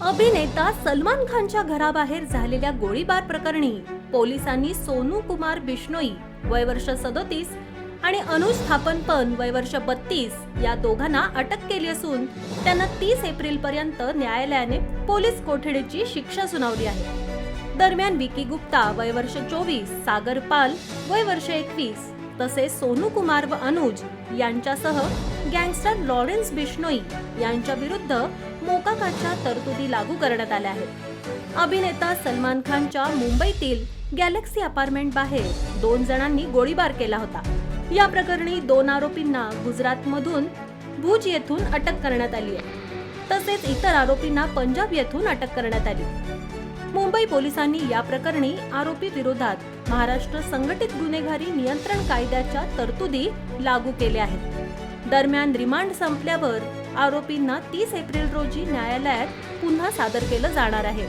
अभिनेता सलमान खानच्या घराबाहेर झालेल्या गोळीबार प्रकरणी पोलिसांनी सोनू कुमार बिश्नोई वय वर्ष 37 आणि अनुज थापनपन वय वर्ष 32 या दोघांना अटक केली असून त्यांना 30 एप्रिल पर्यंत न्यायालयाने पोलीस कोठडीची शिक्षा सुनावली आहे। दरम्यान विकी गुप्ता वय वर्ष 24, सागर पाल वय वर्ष 21 तसेच सोनू कुमार व अनुज यांच्यासह गँगस्टर लॉरेन्स बिश्नोई यांच्या विरुद्ध मोकाटाच्या तरतुदी लागू करण्यात आल्या आहेत। अभिनेता सलमान खानच्या मुंबईतील गॅलेक्सी अपार्टमेंट बाहेर 2 जणांनी गोळीबार केला होता। या प्रकरणी 2 आरोपींना गुजरातमधून भुज येथून अटक करण्यात आली आहे, तसेच इतर आरोपींना पंजाब येथून अटक करण्यात आली। मुंबई पोलिसांनी या प्रकरणी आरोपी विरोधात महाराष्ट्र संघटित गुन्हेगारी नियंत्रण कायद्याच्या तरतुदी लागू केल्या आहेत। दरम्यान रिमांड संपल्यावर आरोपींना 30 एप्रिल रोजी न्यायालयात पुन्हा सादर केलं जाणार आहे।